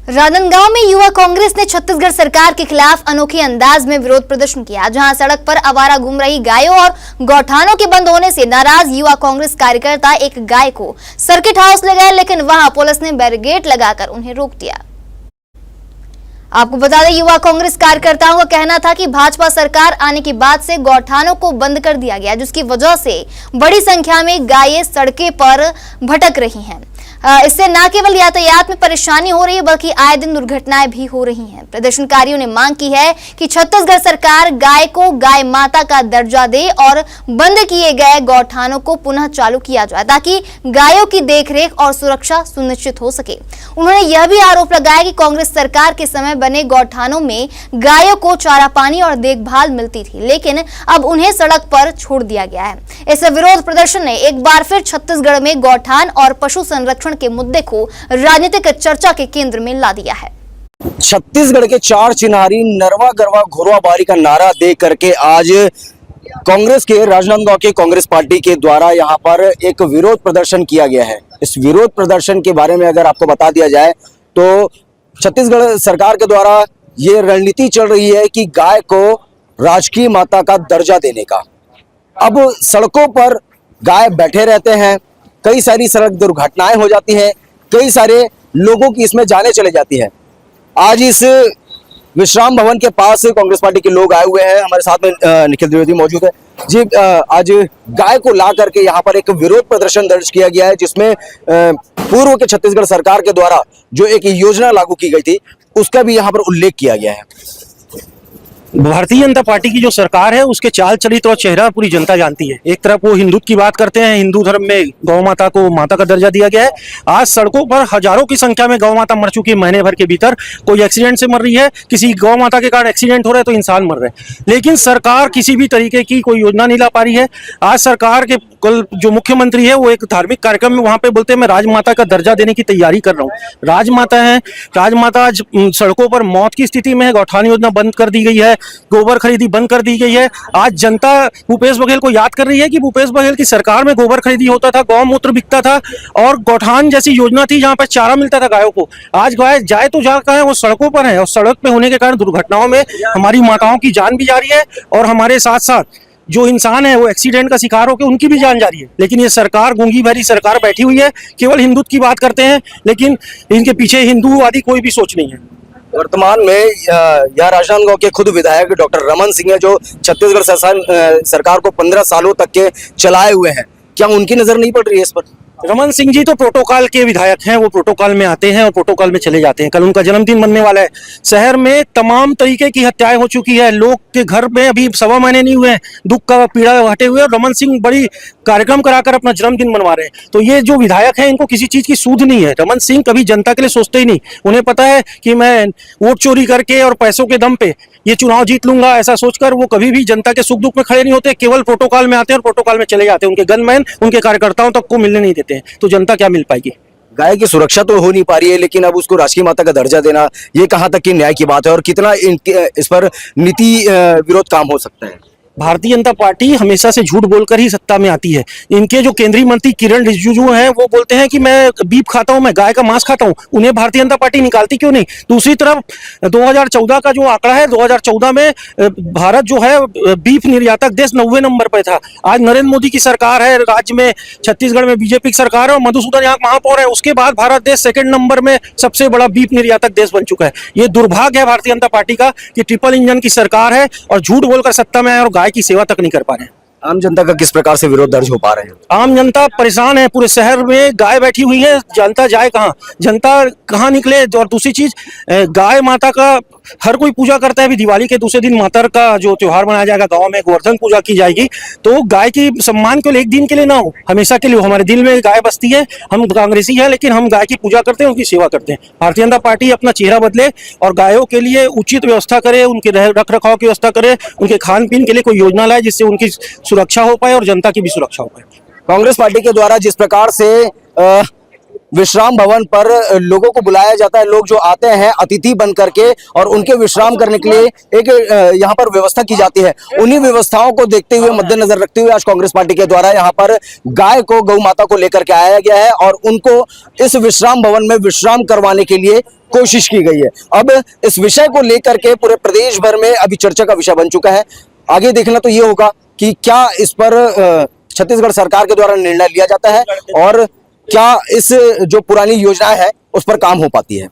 राजनांदगांव में युवा कांग्रेस ने छत्तीसगढ़ सरकार के खिलाफ अनोखे अंदाज में विरोध प्रदर्शन किया, जहां सड़क पर आवारा घूम रही गायों और गौठानों के बंद होने से नाराज युवा कांग्रेस कार्यकर्ता एक गाय को सर्किट हाउस ले गए, लेकिन वहां पुलिस ने बैरिकेड लगाकर उन्हें रोक दिया। आपको बता दें, युवा कांग्रेस कार्यकर्ताओं का कहना था कि भाजपा सरकार आने के बाद से गौठानों को बंद कर दिया गया, जिसकी वजह से बड़ी संख्या में गायें सड़कें पर भटक रही हैं। इससे न केवल यातायात में परेशानी हो रही है, बल्कि आए दिन दुर्घटनाएं भी हो रही हैं। प्रदर्शनकारियों ने मांग की है कि छत्तीसगढ़ सरकार गाय को गाय माता का दर्जा दे और बंद किए गए गौठानों को पुनः चालू किया जाए, ताकि गायों की देखरेख और सुरक्षा सुनिश्चित हो सके। उन्होंने यह भी आरोप लगाया कि कांग्रेस सरकार के समय बने गौठानों में गायों को चारा पानी और देखभाल मिलती थी, लेकिन अब उन्हें सड़क पर छोड़ दिया गया है। इस विरोध प्रदर्शन ने एक बार फिर छत्तीसगढ़ में गौठान और पशु संरक्षण के मुद्दे को राजनीतिक चर्चा के केंद्र में ला दिया है। छत्तीसगढ़ के चार चिन्हारी नरवा गरवा घोरवा बारी का नारा दे करके आज कांग्रेस के राजनांदगांव के कांग्रेस पार्टी के द्वारा यहां पर एक विरोध प्रदर्शन किया गया है। इस विरोध प्रदर्शन के बारे में अगर आपको बता दिया जाए तो छत्तीसगढ़ सरकार के द्वारा ये रणनीति चल रही है कि गाय को राजकीय माता का दर्जा देने का। अब सड़कों पर गाय बैठे रहते हैं, कई सारी सड़क दुर्घटनाएं हो जाती हैं, कई सारे लोगों की इसमें जाने चले जाती है। आज इस विश्राम भवन के पास कांग्रेस पार्टी के लोग आए हुए हैं, हमारे साथ में निखिल द्विवेदी मौजूद है जी। आज गाय को ला करके यहाँ पर एक विरोध प्रदर्शन दर्ज किया गया है, जिसमें पूर्व के छत्तीसगढ़ सरकार के द्वारा जो एक योजना लागू की गई थी उसका भी यहाँ पर उल्लेख किया गया है। भारतीय जनता पार्टी की जो सरकार है उसके चाल चरित्र और चेहरा पूरी जनता जानती है। एक तरफ वो हिंदुत्व की बात करते हैं, हिंदू धर्म में गौ माता को माता का दर्जा दिया गया है। आज सड़कों पर हजारों की संख्या में गौ माता मर चुकी है। महीने भर के भीतर कोई एक्सीडेंट से मर रही है, किसी गौ माता के कारण एक्सीडेंट हो रहा है तो इंसान मर रहे हैं, लेकिन सरकार किसी भी तरीके की कोई योजना नहीं ला पा रही है। आज सरकार के कल जो मुख्यमंत्री है वो एक धार्मिक कार्यक्रम में वहां पे बोलते हैं मैं राजमाता का दर्जा देने की तैयारी कर रहा हूँ। राजमाता है, राजमाता आज सड़कों पर मौत की स्थिति में है। गौठान योजना बंद कर दी गई है, गोबर खरीदी बंद कर दी गई है। आज जनता भूपेश बघेल को याद कर रही है कि भूपेश बघेल की सरकार में गोबर खरीदी होता था, गौमूत्र बिकता था और गौठान जैसी योजना थी जहां पर चारा मिलता था गायों को। आज गाय जाए तो जा कहाँ है, वो सड़कों पर है और सड़क पे होने के कारण दुर्घटनाओं में हमारी माताओं की जान भी जा रही है और हमारे साथ साथ जो इंसान है वो एक्सीडेंट का शिकार होकर उनकी भी जान जा रही है। लेकिन ये सरकार गूंगी भरी सरकार बैठी हुई है, केवल हिंदुत्व की बात करते हैं, लेकिन इनके पीछे हिंदूवादी कोई भी सोच नहीं है। वर्तमान में यह राजनांदगांव के खुद विधायक डॉक्टर रमन सिंह है, जो छत्तीसगढ़ सरकार को 15 सालों तक के चलाए हुए हैं। क्या उनकी नजर नहीं पड़ रही है इस पर? रमन सिंह जी तो प्रोटोकॉल के विधायक हैं, वो प्रोटोकॉल में आते हैं और प्रोटोकॉल में चले जाते हैं। कल उनका जन्मदिन बनने वाला है। शहर में तमाम तरीके की हत्याएं हो चुकी है, लोग के घर में अभी 1.25 महीने नहीं हुए हैं, दुख का पीड़ा हटे हुए और रमन सिंह बड़ी कार्यक्रम कराकर अपना जन्मदिन मनवा रहे हैं। तो ये जो विधायक है इनको किसी चीज की सूझ नहीं है। रमन सिंह कभी जनता के लिए सोचते ही नहीं। उन्हें पता है कि मैं वोट चोरी करके और पैसों के दम पे ये चुनाव जीत लूंगा, ऐसा सोचकर वो कभी भी जनता के सुख दुख में खड़े नहीं होते, केवल प्रोटोकॉल में आते हैं और प्रोटोकॉल में चले जाते हैं। उनके गनमैन उनके कार्यकर्ताओं तक को मिलने नहीं देते हैं, तो जनता क्या मिल पाएगी? गाय की सुरक्षा तो हो नहीं पा रही है, लेकिन अब उसको राजकीय माता का दर्जा देना, ये कहां तक की न्याय की बात है और कितना इस पर नीति विरोध काम हो सकता है? भारतीय जनता पार्टी हमेशा से झूठ बोलकर ही सत्ता में आती है। इनके जो केंद्रीय मंत्री किरण रिजिजू हैं वो बोलते हैं कि मैं बीफ खाता हूं, मैं गाय का मांस खाता हूं। उन्हें भारतीय जनता पार्टी निकालती क्यों नहीं? दूसरी तरफ 2014 का जो आंकड़ा है, 2014 में भारत जो है बीफ निर्यातक देश 90वें नंबर पर था। आज नरेंद्र मोदी की सरकार है, राज्य में छत्तीसगढ़ में बीजेपी की सरकार है और मधुसूदन यहाँ महापौर है। उसके बाद भारत देश 2nd नंबर में सबसे बड़ा बीफ निर्यातक देश बन चुका है। ये दुर्भाग्य है भारतीय जनता पार्टी का कि ट्रिपल इंजन की सरकार है और झूठ बोलकर सत्ता में आए और की सेवा तक नहीं कर पा रहे हैं। आम जनता का किस प्रकार से विरोध दर्ज हो पा रहे हैं? आम जनता परेशान है, पूरे शहर में गाय बैठी हुई है, जनता जाए कहाँ, जनता कहाँ निकले? और दूसरी चीज, गाय माता का हर कोई पूजा करता है। अभी दिवाली के दूसरे दिन माता का जो त्योहार मनाया जाएगा, गांव में गोवर्धन पूजा की जाएगी, तो गाय की सम्मान केवल एक दिन के लिए ना हो, हमेशा के लिए हो। हमारे दिल में गाय बसती है, हम कांग्रेसी है, लेकिन हम गाय की पूजा करते हैं, उनकी सेवा करते हैं। भारतीय जनता पार्टी अपना चेहरा बदले और गायों के लिए उचित व्यवस्था करे, उनके रख रखाव की व्यवस्था करे, उनके खान पीन के लिए कोई योजना लाए जिससे उनकी सुरक्षा हो पाए और जनता की भी सुरक्षा हो पाए। कांग्रेस पार्टी के द्वारा जिस प्रकार से विश्राम भवन पर लोगों को बुलाया जाता है। लोग जो आते हैं अतिथि बन करके और उनके विश्राम करने के लिए एक यहाँ पर व्यवस्था की जाती है। उन्हीं व्यवस्थाओं को देखते हुए, मद्देनजर रखते हुए आज कांग्रेस पार्टी के द्वारा यहाँ पर गाय को, गौ माता को लेकर के आया गया है और उनको इस विश्राम भवन में विश्राम करवाने के लिए कोशिश की गई है। अब इस विषय को लेकर के पूरे प्रदेश भर में अभी चर्चा का विषय बन चुका है। आगे देखना तो ये होगा कि क्या इस पर छत्तीसगढ़ सरकार के द्वारा निर्णय लिया जाता है और क्या इस जो पुरानी योजना है उस पर काम हो पाती है।